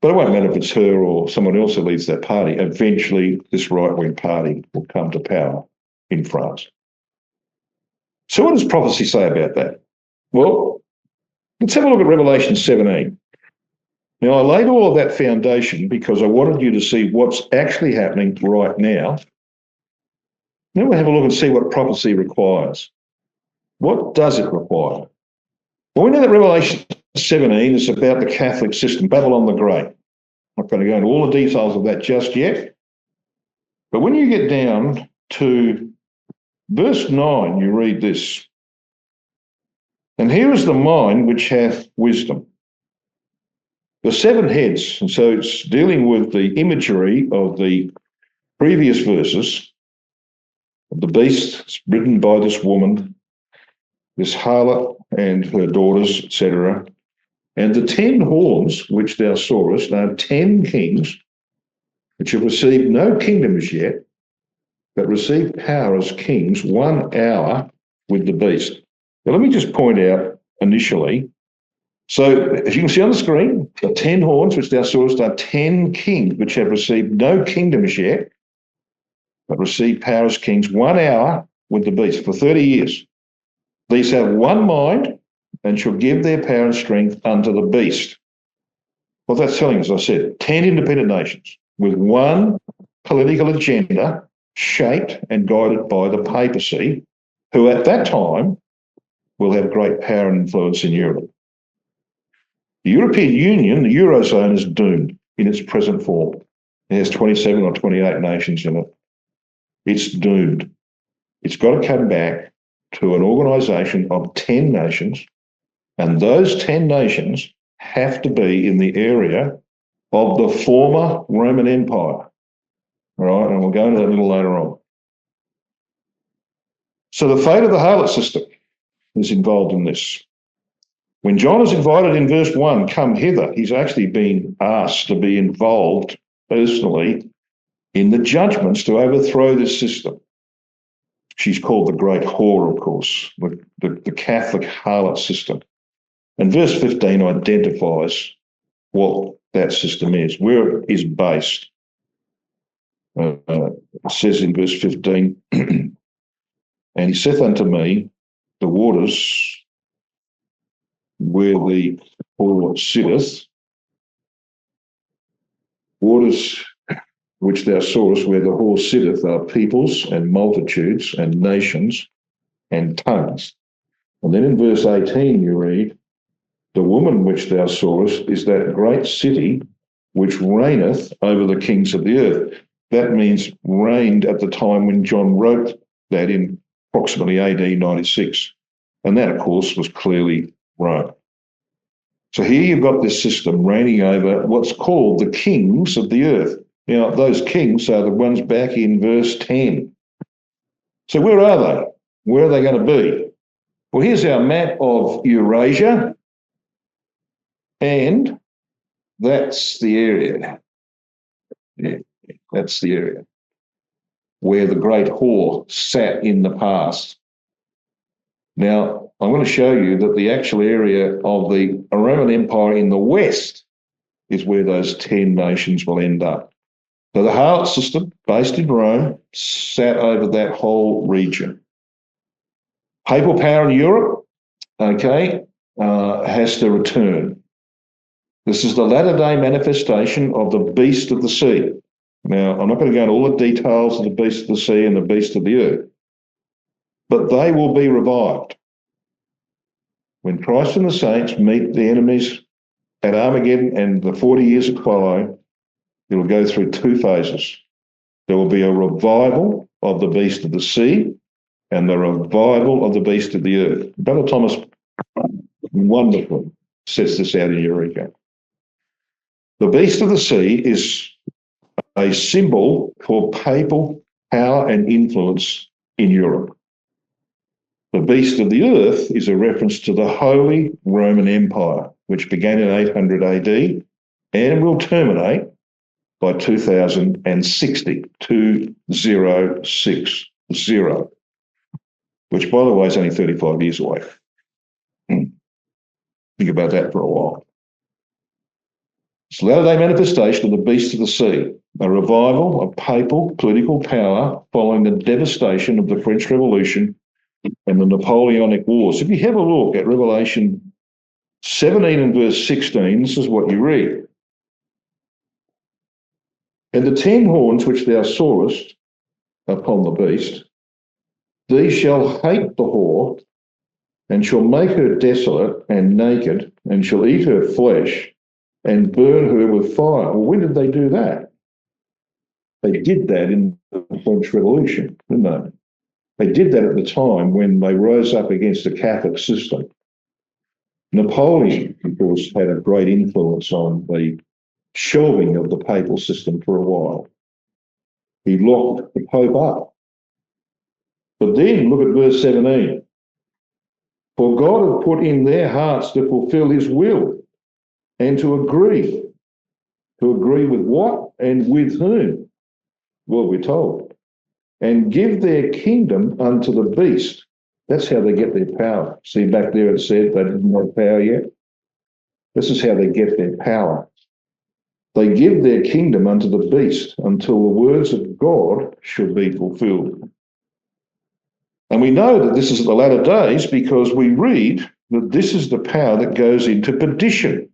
Speaker 1: But it won't matter if it's her or someone else who leads that party. Eventually, this right-wing party will come to power in France. So what does prophecy say about that? Well, let's have a look at Revelation 17. Now, I laid all of that foundation because I wanted you to see what's actually happening right now. Then we'll have a look and see what prophecy requires. What does it require? Well, we know that Revelation 17 is about the Catholic system, Babylon the Great. I'm not going to go into all the details of that just yet. But when you get down to verse 9, you read this. And here is the mind which hath wisdom. The seven heads, and so it's dealing with the imagery of the previous verses of the beast written by this woman, this harlot and her daughters, etc. And the 10 horns which thou sawest are 10 kings which have received no kingdom as yet, but received power as kings 1 hour with the beast. Now, let me just point out initially. So, as you can see on the screen, the 10 horns which thou sawest are 10 kings which have received no kingdom as yet, but received power as kings 1 hour with the beast for 30 years. These have one mind and shall give their power and strength unto the beast. What that's telling us, as I said, 10 independent nations with one political agenda shaped and guided by the papacy, who at that time will have great power and influence in Europe. The European Union, the Eurozone, is doomed in its present form. It has 27 or 28 nations in it. It's doomed. It's got to come back to an organisation of 10 nations, and those 10 nations have to be in the area of the former Roman Empire. All right, and we'll go into that a little later on. So the fate of the harlot system is involved in this. When John is invited in verse 1, come hither, he's actually been asked to be involved personally in the judgments to overthrow this system. She's called the Great Whore, of course, the Catholic harlot system. And verse 15 identifies what that system is, where it is based. It says in verse 15, and he saith unto me, the waters where the whore sitteth, waters which thou sawest where the whore sitteth are peoples and multitudes and nations and tongues. And then in verse 18 you read, the woman which thou sawest is that great city which reigneth over the kings of the earth. That means reigned at the time when John wrote that in approximately AD 96. And that, of course, was clearly Rome. So here you've got this system reigning over what's called the kings of the earth. Now, those kings are the ones back in verse 10. So where are they? Where are they going to be? Well, here's our map of Eurasia, and that's the area. Yeah, that's the area where the great whore sat in the past. Now, I'm going to show you that the actual area of the Roman Empire in the west is where those 10 nations will end up. So the harlot system, based in Rome, sat over that whole region. Papal power in Europe, has to return. This is the latter-day manifestation of the beast of the sea. Now, I'm not going to go into all the details of the beast of the sea and the beast of the earth, but they will be revived. When Christ and the saints meet the enemies at Armageddon and the 40 years that follow, it will go through 2 phases. There will be a revival of the beast of the sea and the revival of the beast of the earth. Brother Thomas wonderfully sets this out in Eureka. The beast of the sea is a symbol for papal power and influence in Europe. The beast of the earth is a reference to the Holy Roman Empire, which began in 800 AD and will terminate by 2060, 2060, which, by the way, is only 35 years away. Think about that for a while. It's the latter-day manifestation of the beast of the sea, a revival of papal political power following the devastation of the French Revolution and the Napoleonic Wars. If you have a look at Revelation 17 and verse 16, this is what you read. And the 10 horns which thou sawest upon the beast, these shall hate the whore, and shall make her desolate and naked, and shall eat her flesh, and burn her with fire. Well, when did they do that? They did that in the French Revolution, didn't they? They did that at the time when they rose up against the Catholic system. Napoleon, of course, had a great influence on the shelving of the papal system for a while. He locked the Pope up. But then look at verse 17. For God had put in their hearts to fulfill his will and to agree. To agree with what and with whom? Well, we're told. And give their kingdom unto the beast. That's how they get their power. See, back there it said they didn't have power yet. This is how they get their power. They give their kingdom unto the beast until the words of God should be fulfilled. And we know that this is the latter days because we read that this is the power that goes into perdition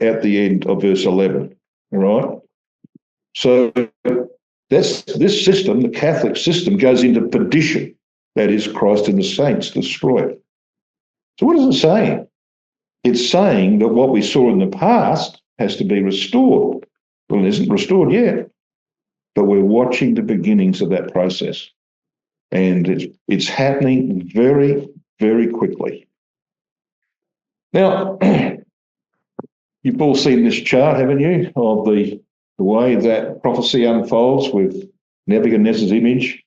Speaker 1: at the end of verse 11. All right? So this system, the Catholic system, goes into perdition. That is, Christ and the saints destroyed. So what is it saying? It's saying that what we saw in the past has to be restored. Well, it isn't restored yet, but we're watching the beginnings of that process. And it's happening very, very quickly. Now, you've all seen this chart, haven't you, of the way that prophecy unfolds with Nebuchadnezzar's image.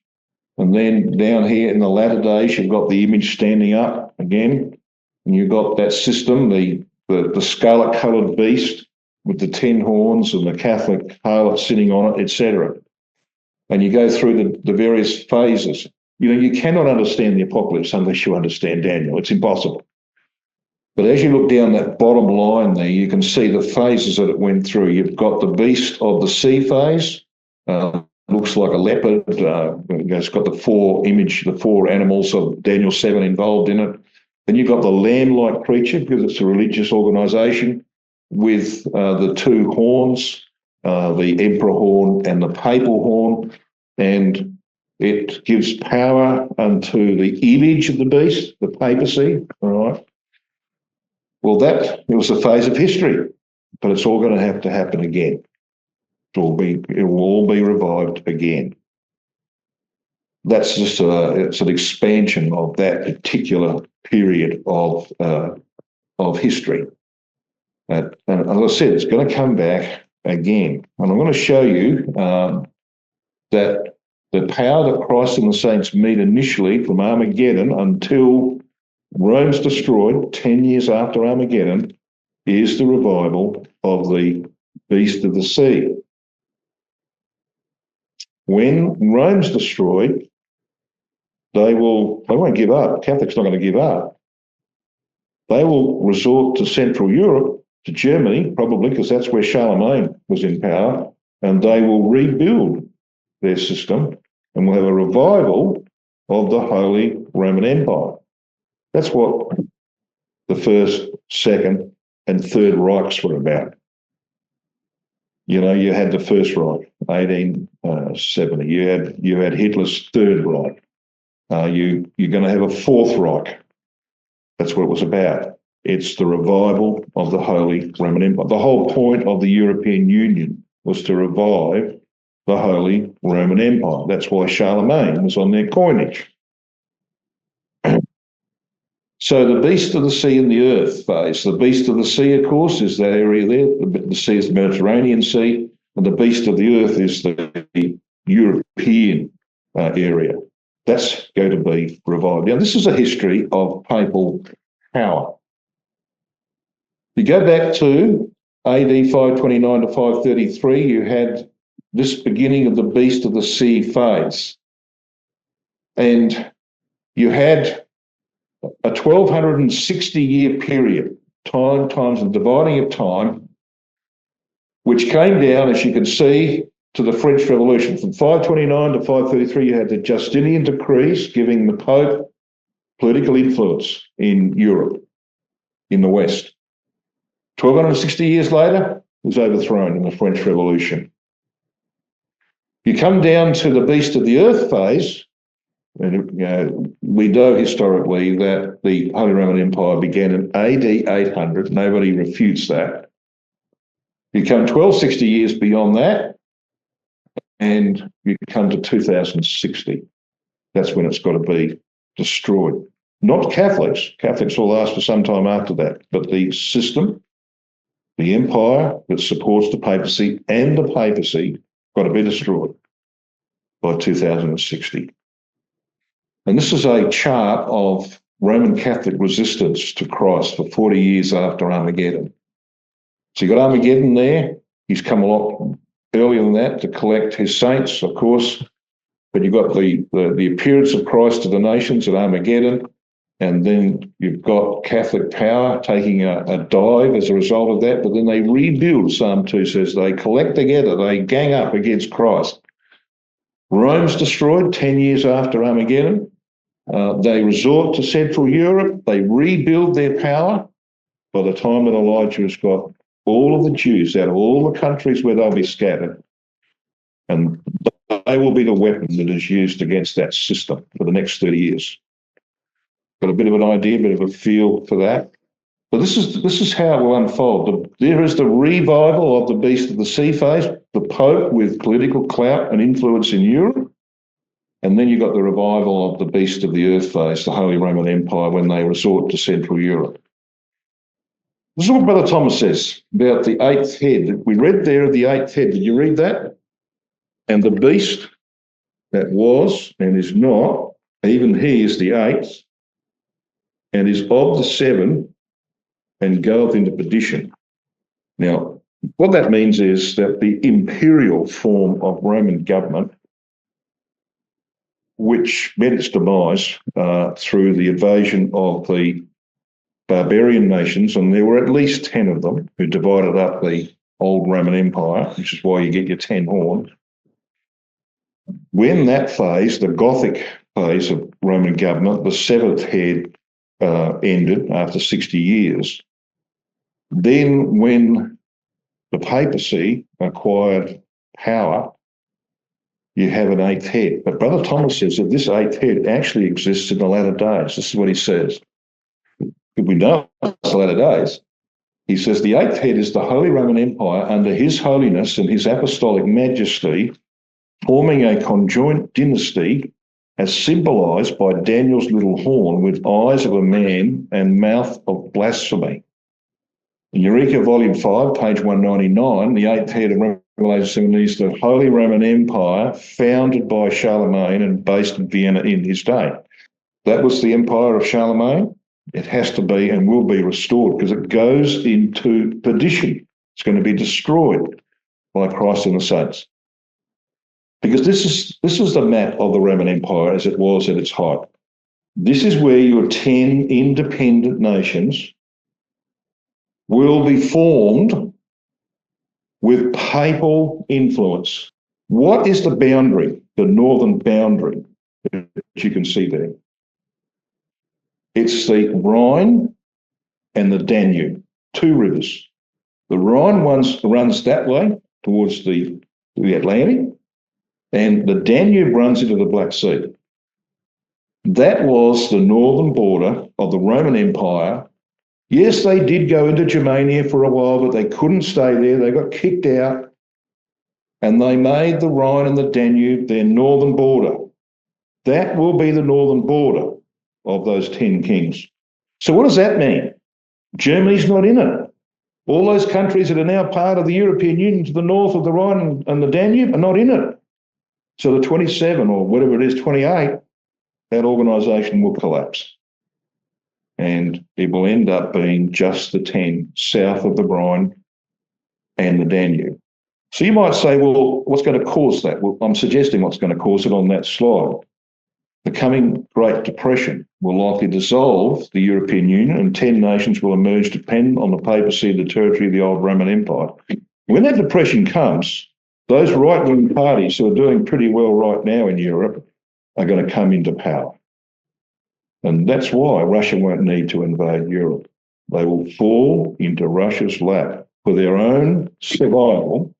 Speaker 1: And then down here in the latter days, you've got the image standing up again. And you've got that system, the scarlet-coloured beast with the 10 horns and the Catholic harlot sitting on it, etc. And you go through the various phases. You know, you cannot understand the apocalypse unless you understand Daniel. It's impossible. But as you look down that bottom line there, you can see the phases that it went through. You've got the beast of the sea phase. Looks like a leopard. It's got the four animals of Daniel 7 involved in it. Then you've got the lamb-like creature because it's a religious organisation with the 2 horns, the emperor horn and the papal horn, and it gives power unto the image of the beast, the papacy, all right? Well, it was a phase of history, but it's all going to have to happen again. It will all be revived again. That's just it's an expansion of that particular period of history. And as I said, it's going to come back again. And I'm going to show you that the power that Christ and the saints meet initially from Armageddon until Rome's destroyed 10 years after Armageddon is the revival of the beast of the sea. When Rome's destroyed, they won't give up. Catholics not going to give up. They will resort to Central Europe, to Germany, probably because that's where Charlemagne was in power, and they will rebuild their system and we'll have a revival of the Holy Roman Empire. That's what the First, Second, and Third Reichs were about. You know, you had the First Reich, 1870. You had Hitler's Third Reich. You're going to have a Fourth Reich. That's what it was about. It's the revival of the Holy Roman Empire. The whole point of the European Union was to revive the Holy Roman Empire. That's why Charlemagne was on their coinage. So the beast of the sea and the earth phase. The beast of the sea, of course, is that area there. The sea is the Mediterranean Sea, and the beast of the earth is the European area. That's going to be revived. Now, this is a history of papal power. You go back to AD 529 to 533, you had this beginning of the beast of the sea phase. And you had a 1260-year period, time times the dividing of time, which came down, as you can see, to the French Revolution. From 529 to 533, you had the Justinian decrees giving the Pope political influence in Europe, in the West. 1260 years later, it was overthrown in the French Revolution. You come down to the beast of the earth phase, and we know historically that the Holy Roman Empire began in AD 800. Nobody refutes that. You come 1260 years beyond that, and you come to 2060. That's when it's got to be destroyed. Not Catholics. Catholics will last for some time after that, but the system, the empire that supports the papacy and the papacy, got to be destroyed by 2060. And this is a chart of Roman Catholic resistance to Christ for 40 years after Armageddon. So you've got Armageddon there. He's come a lot earlier than that to collect his saints, of course. But you've got the appearance of Christ to the nations at Armageddon. And then you've got Catholic power taking a dive as a result of that. But then they rebuild, Psalm 2 says. They collect together. They gang up against Christ. Rome's destroyed 10 years after Armageddon. They resort to Central Europe. They rebuild their power. By the time that Elijah has got all of the Jews out of all the countries where they'll be scattered, and they will be the weapon that is used against that system for the next 30 years. Got a bit of an idea, a bit of a feel for that. But this is how it will unfold. There is the revival of the beast of the sea phase, the Pope with political clout and influence in Europe. And then you've got the revival of the beast of the earth phase, the Holy Roman Empire, when they resort to Central Europe. This is what Brother Thomas says about the eighth head. We read there of the eighth head. Did you read that? And the beast that was and is not, even he is the eighth, and is of the seven, and goeth into perdition. Now, what that means is that the imperial form of Roman government, which met its demise through the invasion of the barbarian nations, and there were at least 10 of them who divided up the old Roman Empire, which is why you get your 10 horns. When that phase, the Gothic phase of Roman government, the seventh head ended after 60 years, then when the papacy acquired power, you have an eighth head. But Brother Thomas says that this eighth head actually exists in the latter days. This is what he says. We know it's the latter days. He says the eighth head is the Holy Roman Empire under his holiness and his apostolic majesty, forming a conjoint dynasty as symbolised by Daniel's little horn with eyes of a man and mouth of blasphemy. In Eureka Volume 5, page 199, the eighth head of Revelation 7 is the Holy Roman Empire founded by Charlemagne and based in Vienna in his day. That was the empire of Charlemagne. It has to be and will be restored because it goes into perdition. It's going to be destroyed by Christ and the saints. Because this is the map of the Roman Empire as it was at its height. This is where your 10 independent nations will be formed with papal influence. What is the boundary, the northern boundary that you can see there? It's the Rhine and the Danube, two rivers. The Rhine runs that way towards the Atlantic, and the Danube runs into the Black Sea. That was the northern border of the Roman Empire. Yes, they did go into Germania for a while, but they couldn't stay there. They got kicked out, and they made the Rhine and the Danube their northern border. That will be the northern border of those 10 kings. So what does that mean? Germany's not in it. All those countries that are now part of the European Union to the north of the Rhine and the Danube are not in it. So the 27 or whatever it is, 28, that organisation will collapse. And it will end up being just the 10 south of the Rhine and the Danube. So you might say, well, what's going to cause that? Well, I'm suggesting what's going to cause it on that slide. The coming Great Depression will likely dissolve the European Union and 10 nations will emerge dependent on the papacy of the territory of the old Roman Empire. When that depression comes, those right-wing parties who are doing pretty well right now in Europe are going to come into power. And that's why Russia won't need to invade Europe. They will fall into Russia's lap. For their own survival,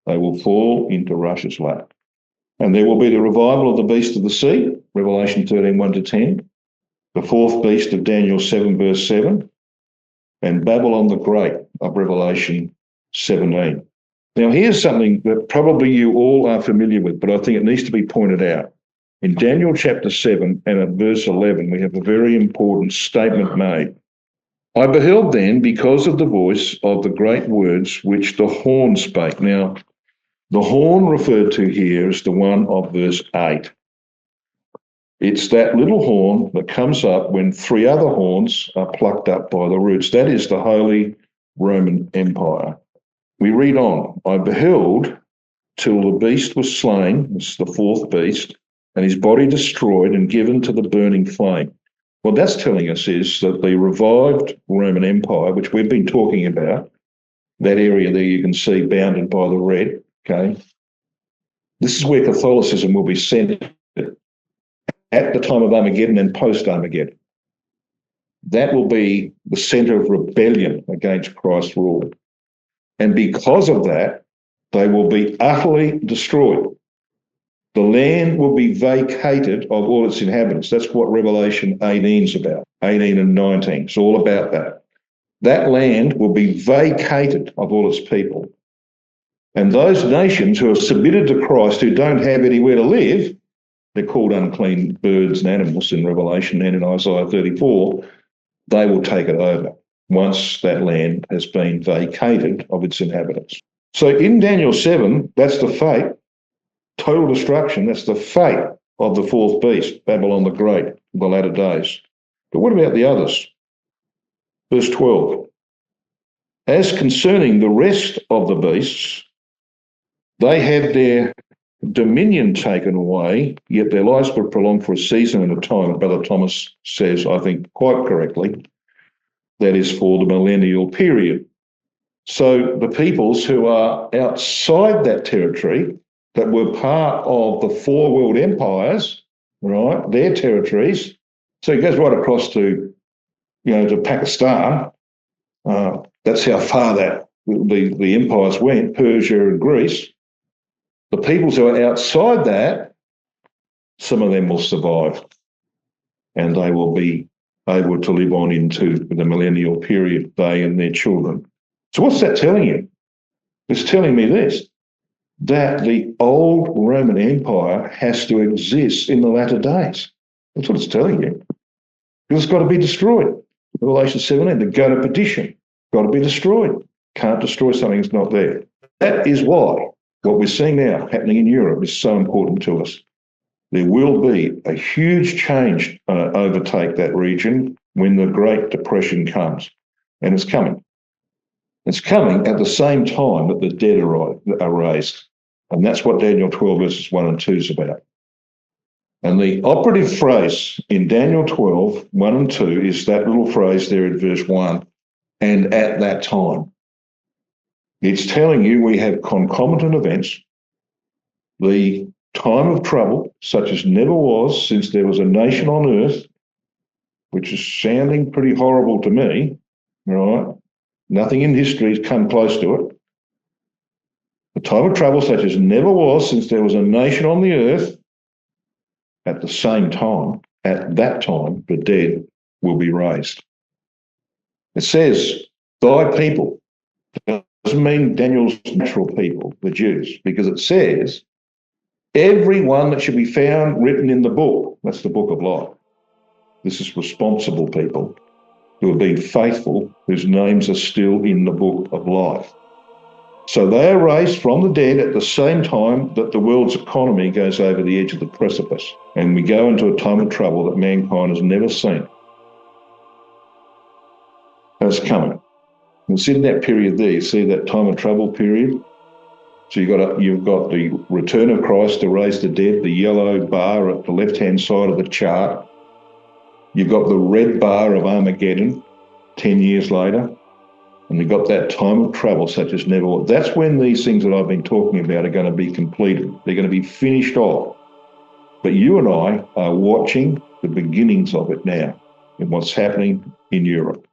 Speaker 1: they will fall into Russia's lap. And there will be the revival of the beast of the sea, Revelation 13, 1-10, the fourth beast of Daniel 7, verse 7, and Babylon the Great of Revelation 17. Now, here's something that probably you all are familiar with, but I think it needs to be pointed out. In Daniel chapter 7 and at verse 11, we have a very important statement made. I beheld then, because of the voice of the great words which the horn spake. Now, the horn referred to here is the one of verse 8. It's that little horn that comes up when 3 other horns are plucked up by the roots. That is the Holy Roman Empire. We read on. I beheld till the beast was slain, this is the fourth beast, and his body destroyed and given to the burning flame. What that's telling us is that the revived Roman Empire, which we've been talking about, that area there you can see bounded by the red, okay? This is where Catholicism will be centered at the time of Armageddon and post-Armageddon. That will be the center of rebellion against Christ's rule. And because of that, they will be utterly destroyed. The land will be vacated of all its inhabitants. That's what Revelation 18 is about, 18 and 19. It's all about that. That land will be vacated of all its people. And those nations who are submitted to Christ, who don't have anywhere to live, they're called unclean birds and animals in Revelation and in Isaiah 34, they will take it over once that land has been vacated of its inhabitants. So in Daniel 7, that's the fate. Total destruction, that's the fate of the fourth beast, Babylon the Great, the latter days. But what about the others? Verse 12. As concerning the rest of the beasts, they had their dominion taken away, yet their lives were prolonged for a season and a time. Brother Thomas says, I think quite correctly, that is for the millennial period. So the peoples who are outside that territory, that were part of the 4 world empires, right, their territories. So it goes right across to, to Pakistan. That's how far that the empires went, Persia and Greece. The peoples who are outside that, some of them will survive and they will be able to live on into the millennial period, they and their children. So what's that telling you? It's telling me this, that the old Roman Empire has to exist in the latter days. That's what it's telling you. Because it's got to be destroyed. Revelation 17, the go to perdition, got to be destroyed. Can't destroy something that's not there. That is why what we're seeing now happening in Europe is so important to us. There will be a huge change overtake that region when the Great Depression comes. And it's coming. It's coming at the same time that the dead are raised. And that's what Daniel 12 verses 1 and 2 is about. And the operative phrase in Daniel 12, 1 and 2 is that little phrase there in verse 1, and at that time. It's telling you we have concomitant events, the time of trouble, such as never was since there was a nation on earth, which is sounding pretty horrible to me, right? Nothing in history has come close to it. The time of trouble such as never was since there was a nation on the earth. At the same time, at that time, the dead will be raised. It says, thy people. It doesn't mean Daniel's natural people, the Jews, because it says, everyone that should be found written in the book. That's the book of life. This is responsible people. who have been faithful, whose names are still in the book of life. So they are raised from the dead at the same time that the world's economy goes over the edge of the precipice, and we go into a time of trouble that mankind has never seen. And it's coming. And it's in that period there, you see that time of trouble period? So you've got the return of Christ to raise the dead, the yellow bar at the left-hand side of the chart. You've got the red bar of Armageddon 10 years later. And you've got that time of trouble such as never. That's when these things that I've been talking about are going to be completed. They're going to be finished off. But you and I are watching the beginnings of it now in what's happening in Europe.